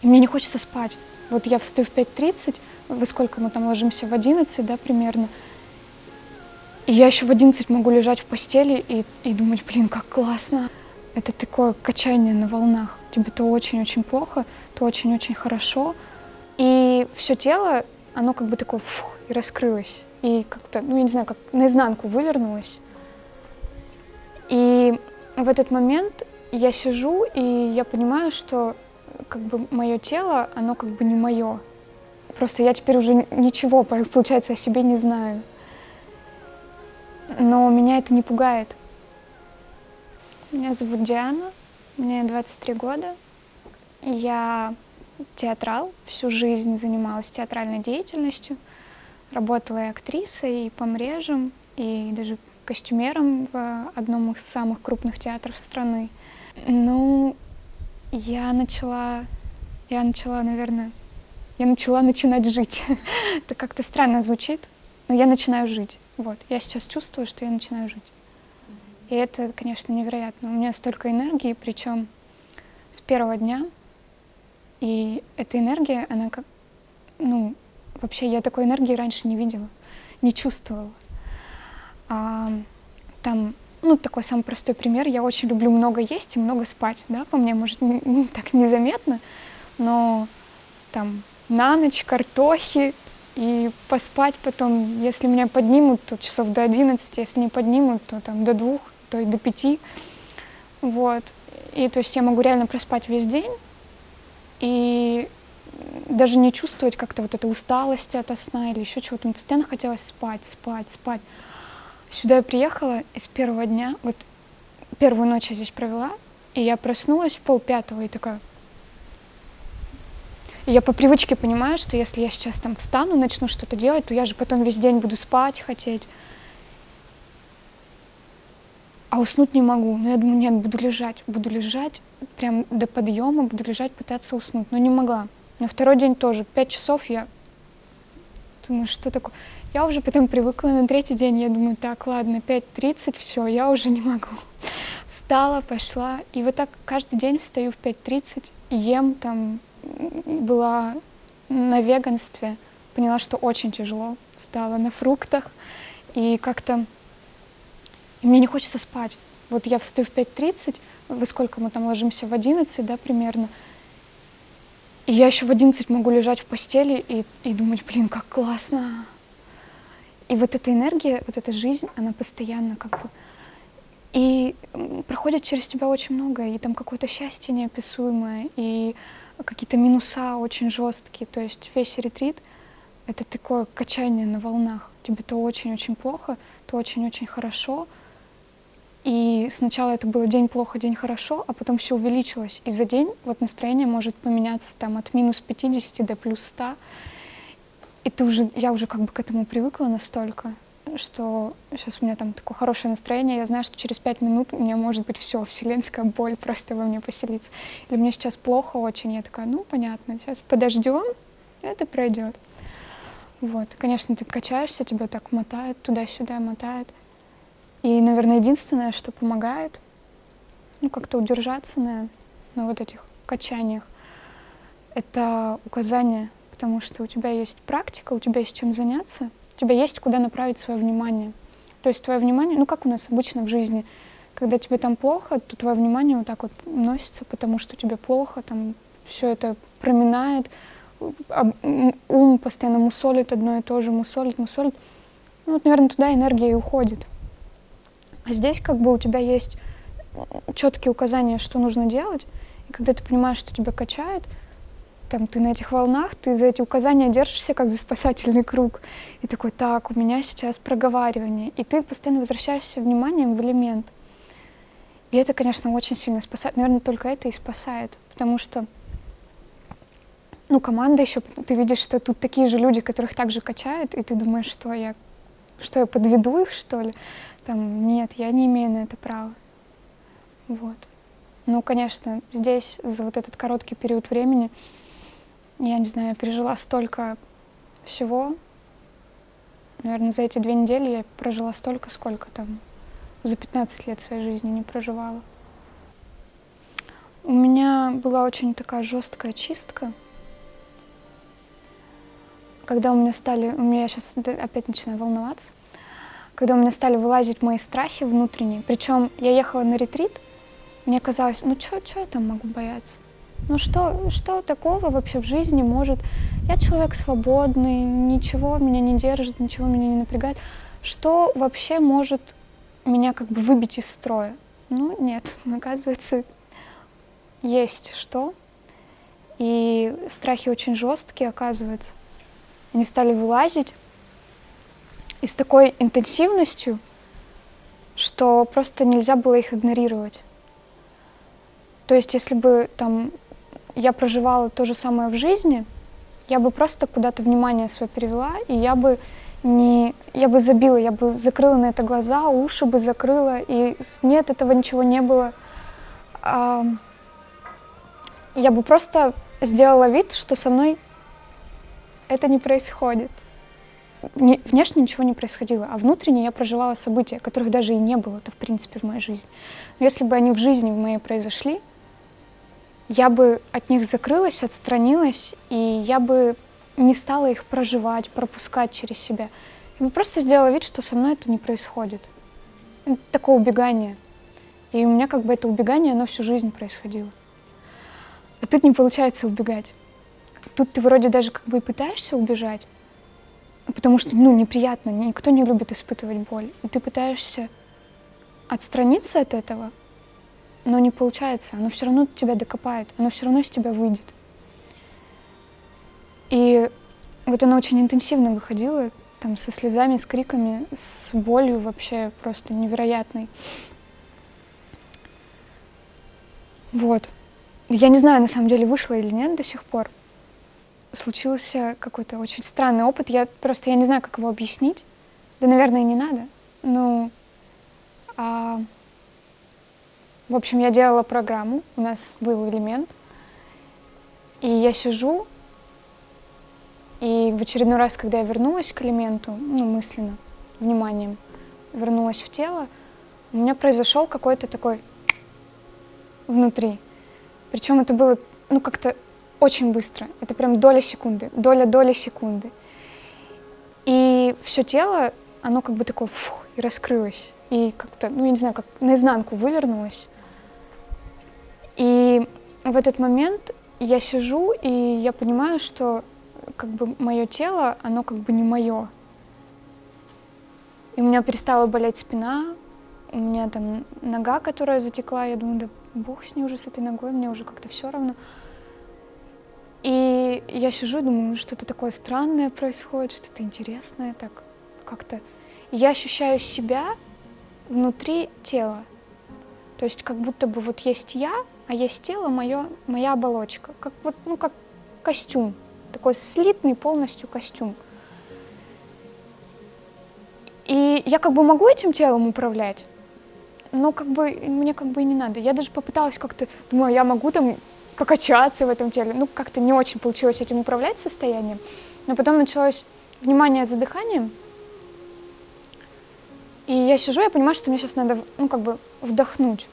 И мне не хочется спать. Вот я встаю в 5:30, во сколько мы там ложимся? В 11, да, примерно. И я еще в 11 могу лежать в постели и думать, блин, как классно. Это такое качание на волнах. Тебе то очень-очень плохо, то очень-очень хорошо. И все тело, оно как бы такое фух, и раскрылось. И как-то, ну я не знаю, как наизнанку вывернулось. И в этот момент я сижу, и я понимаю, что как бы мое тело, оно как бы не мое. Просто я теперь уже ничего, получается, о себе не знаю. Но меня это не пугает. Меня зовут Диана, мне 23 года. Я театрал, всю жизнь занималась театральной деятельностью. Работала и актрисой, и помрежем, и даже костюмером в одном из самых крупных театров страны. Ну, я начала, наверное, начинать жить. Это как-то странно звучит, но я начинаю жить. Вот, я сейчас чувствую, что я начинаю жить. И это, конечно, невероятно. У меня столько энергии, причем с первого дня. И эта энергия, она как, ну, вообще я такой энергии раньше не видела, не чувствовала. Там, ну, такой самый простой пример. Я очень люблю много есть и много спать, да, по мне, может, так незаметно, но там на ночь картохи и поспать потом, если меня поднимут, то часов до 11, если не поднимут, то там до 2, то и до 5. Вот. И то есть я могу реально проспать весь день и даже не чувствовать как-то вот этой усталости от сна или еще чего-то. Мне постоянно хотелось спать, спать, спать. Сюда я приехала, и с первого дня, вот первую ночь я здесь провела, и я проснулась в 4:30 и такая. И я по привычке понимаю, что если я сейчас там встану, начну что-то делать, то я же потом весь день буду спать хотеть. А уснуть не могу. Но я думаю, нет, буду лежать прям до подъема, буду лежать, пытаться уснуть. Но не могла. На второй день тоже, 5 часов я думаю, что такое? Я уже потом привыкла, на третий день я думаю, так, ладно, 5:30, все, я уже не могу. Встала, пошла, и вот так каждый день встаю в 5:30, ем там, была на веганстве, поняла, что очень тяжело, стала на фруктах, и как-то и мне не хочется спать. Вот я встаю в 5:30, во сколько мы там ложимся? В 11, да, примерно. И я еще в 11 могу лежать в постели и думать, блин, как классно. И вот эта энергия, вот эта жизнь, она постоянно как бы. И проходит через тебя очень много, и там какое-то счастье неописуемое, и какие-то минуса очень жесткие. То есть весь ретрит — это такое качание на волнах. Тебе то очень-очень плохо, то очень-очень хорошо. И сначала это было день плохо, день хорошо, а потом все увеличилось. И за день вот настроение может поменяться там от -50 до +100. И я уже как бы к этому привыкла настолько, что сейчас у меня там такое хорошее настроение, я знаю, что через 5 минут у меня может быть все, вселенская боль просто во мне поселится. Или мне сейчас плохо очень, я такая, ну понятно, сейчас подождем, это пройдет. Вот, конечно, ты качаешься, тебя так мотает, туда-сюда мотает. И, наверное, единственное, что помогает, ну, как-то удержаться на вот этих качаниях, это указание, потому что у тебя есть практика, у тебя есть чем заняться, у тебя есть куда направить свое внимание. То есть твое внимание, ну, как у нас обычно в жизни, когда тебе там плохо, то твое внимание вот так вот носится, потому что тебе плохо, там все это проминает, ум постоянно мусолит одно и то же, мусолит. Ну, вот, наверное, туда энергия и уходит. А здесь как бы у тебя есть четкие указания, что нужно делать, и когда ты понимаешь, что тебя качает, там ты на этих волнах, ты за эти указания держишься как за спасательный круг, и такой, так, у меня сейчас проговаривание, и ты постоянно возвращаешься вниманием в элемент. И это, конечно, очень сильно спасает, наверное, только это и спасает, потому что, ну, команда еще, ты видишь, что тут такие же люди, которых также качают, и ты думаешь, что я подведу их, что ли? Там, нет, я не имею на это права. Вот. Ну, конечно, здесь за вот этот короткий период времени, я не знаю, я пережила столько всего. Наверное, за эти 2 недели я прожила столько, сколько там за 15 лет своей жизни не проживала. У меня была очень такая жесткая чистка, когда я сейчас опять начинаю волноваться, когда у меня стали вылазить мои страхи внутренние. Причем я ехала на ретрит, мне казалось, ну что я там могу бояться? Ну что такого вообще в жизни может? Я человек свободный, ничего меня не держит, ничего меня не напрягает. Что вообще может меня как бы выбить из строя? Ну нет, оказывается, есть что. И страхи очень жесткие, оказывается. Они стали вылазить и с такой интенсивностью, что просто нельзя было их игнорировать. То есть если бы там я проживала то же самое в жизни, я бы просто куда-то внимание свое перевела, и я бы забила, я бы закрыла на это глаза, уши бы закрыла, и нет, этого ничего не было. Я бы просто сделала вид, что со мной это не происходит. Внешне ничего не происходило, а внутренне я проживала события, которых даже и не было-то, в принципе, в моей жизни. Но если бы они в жизни в моей произошли, я бы от них закрылась, отстранилась, и я бы не стала их проживать, пропускать через себя. Я бы просто сделала вид, что со мной это не происходит. Это такое убегание. И у меня как бы это убегание, оно всю жизнь происходило. А тут не получается убегать. Тут ты вроде даже как бы и пытаешься убежать, потому что, неприятно, никто не любит испытывать боль. И ты пытаешься отстраниться от этого, но не получается. Оно все равно тебя докопает, оно все равно из тебя выйдет. И вот оно очень интенсивно выходило, там, со слезами, с криками, с болью вообще просто невероятной. Вот. Я не знаю, на самом деле, вышло или нет до сих пор. Случился какой-то очень странный опыт. Я не знаю, как его объяснить. Да, наверное, и не надо. В общем, я делала программу, у нас был элемент, и я сижу, и в очередной раз, когда я вернулась к элементу, мысленно, вниманием, вернулась в тело, у меня произошел какой-то такой внутри. Причем это было, как-то очень быстро. Это прям доля секунды. И все тело, оно как бы такое и раскрылось. И как-то, я не знаю, как наизнанку вывернулось. И в этот момент я сижу, и я понимаю, что как бы мое тело, оно как бы не мое. И у меня перестала болеть спина, у меня там нога, которая затекла, я думаю, да бог с ней уже, с этой ногой, мне уже как-то все равно. И я сижу и думаю, что-то такое странное происходит, что-то интересное, так как-то. И я ощущаю себя внутри тела. То есть как будто бы вот есть я, а есть тело, моя оболочка. Как как костюм, такой слитный полностью костюм. И я как бы могу этим телом управлять, но как бы мне как бы и не надо. Я даже попыталась как-то, думаю, я могу там покачаться в этом теле. Как-то не очень получилось этим управлять состоянием. Но потом началось внимание за дыханием. И я сижу, я понимаю, что мне сейчас надо, вдохнуть.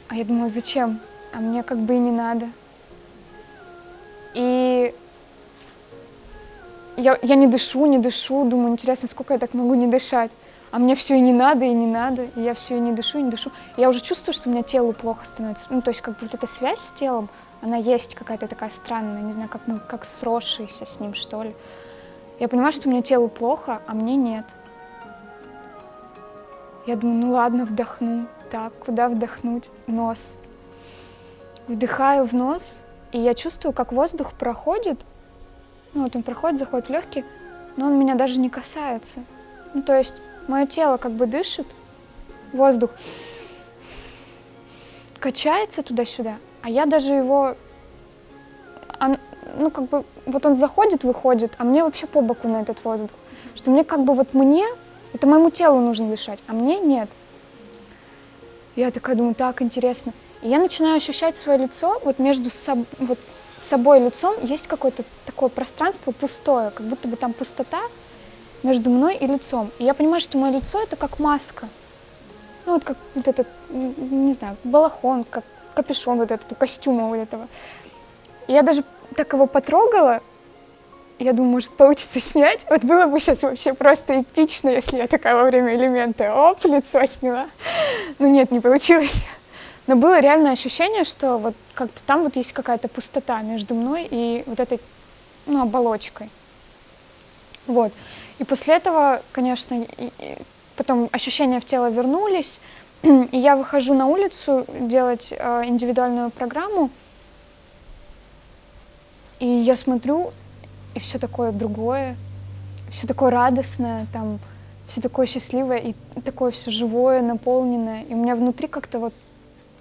А я думаю, зачем? А мне как бы и не надо. И я не дышу, думаю, интересно, сколько я так могу не дышать. А мне все и не надо, и я все и не дышу. И я уже чувствую, что у меня телу плохо становится. То есть как бы вот эта связь с телом, она есть какая-то такая странная, не знаю, как сросшаяся с ним, что ли. Я понимаю, что у меня телу плохо, а мне нет. Я думаю, ладно, вдохну. Так, куда вдохнуть? Нос. Вдыхаю в нос, и я чувствую, как воздух проходит. Он проходит, заходит в легкие, но он меня даже не касается. То есть мое тело как бы дышит, воздух качается туда-сюда, а я даже его, вот он заходит, выходит, а мне вообще по боку на этот воздух. Что мне как бы это моему телу нужно дышать, а мне нет. Я такая думаю, так интересно. И я начинаю ощущать свое лицо, вот между собой лицом есть какое-то такое пространство пустое, как будто бы там пустота между мной и лицом. И я понимаю, что мое лицо — это как маска. Ну вот как вот этот, не знаю, балахон, как капюшон вот этот, у костюма вот этого. И я даже так его потрогала, я думаю, может, получится снять. Вот было бы сейчас вообще просто эпично, если я такая во время элемента, оп, лицо сняла. Ну нет, не получилось. Но было реальное ощущение, что вот как-то там вот есть какая-то пустота между мной и вот этой, ну, оболочкой. Вот. И после этого, конечно, потом ощущения в тело вернулись, и я выхожу на улицу делать индивидуальную программу, и я смотрю, и все такое другое, все такое радостное, там, все такое счастливое, и такое все живое, наполненное. И у меня внутри как-то вот,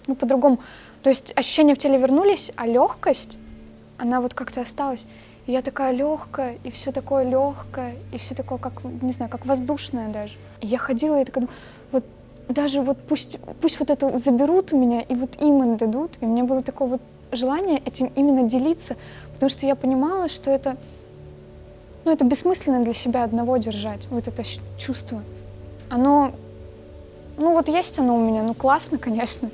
ну, по-другому. То есть ощущения в теле вернулись, а легкость, она вот как-то осталась. И я такая легкая, и все такое легкое, и все такое, как, не знаю, как воздушное даже. И я ходила и такая, вот даже вот пусть вот это заберут у меня, и вот им отдадут. И у меня было такое вот желание этим именно делиться, потому что я понимала, что это, ну, это бессмысленно для себя одного держать, вот это чувство. Оно, ну вот есть оно у меня, ну классно, конечно.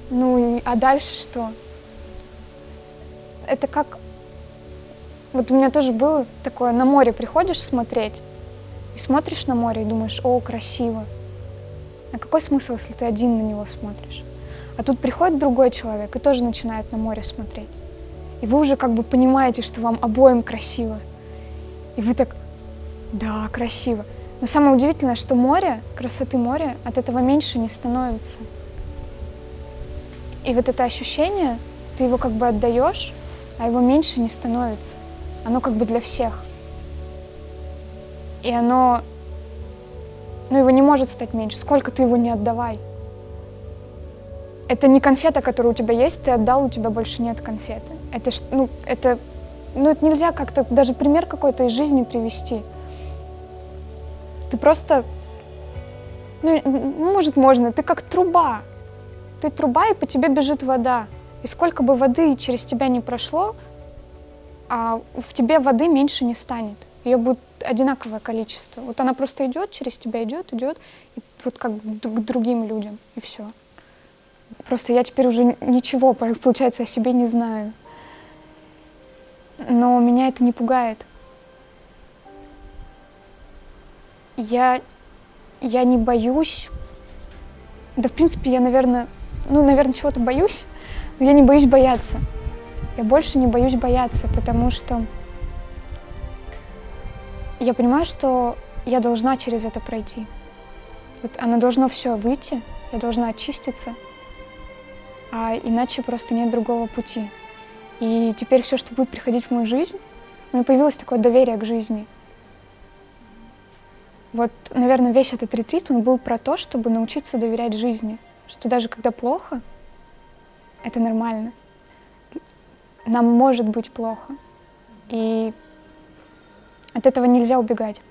Ну, а дальше что? Это как... Вот у меня тоже было такое, на море приходишь смотреть, и смотришь на море и думаешь, о, красиво. А какой смысл, если ты один на него смотришь? А тут приходит другой человек и тоже начинает на море смотреть. И вы уже как бы понимаете, что вам обоим красиво. И вы так, да, красиво. Но самое удивительное, что море, красоты моря от этого меньше не становится. И вот это ощущение, ты его как бы отдаешь, а его меньше не становится. Оно как бы для всех. И оно, ну, его не может стать меньше, сколько ты его не отдавай. Это не конфета, которая у тебя есть, ты отдал, у тебя больше нет конфеты. Это, это нельзя как-то, даже пример какой-то из жизни привести. Ты просто, ну, может, можно, ты как труба. Ты труба, и по тебе бежит вода. И сколько бы воды через тебя не прошло, а в тебе воды меньше не станет. Ее будет одинаковое количество. Вот она просто идет, через тебя идет, и вот как к другим людям, и все. Просто я теперь уже ничего, получается, о себе не знаю. Но меня это не пугает. Я не боюсь. Да, в принципе, я, наверное, чего-то боюсь, но я не боюсь бояться. Я больше не боюсь бояться, потому что я понимаю, что я должна через это пройти. Вот оно должно все выйти, я должна очиститься, а иначе просто нет другого пути. И теперь все, что будет приходить в мою жизнь, у меня появилось такое доверие к жизни. Вот, наверное, весь этот ретрит, он был про то, чтобы научиться доверять жизни, что даже когда плохо, это нормально. Нам может быть плохо, и от этого нельзя убегать.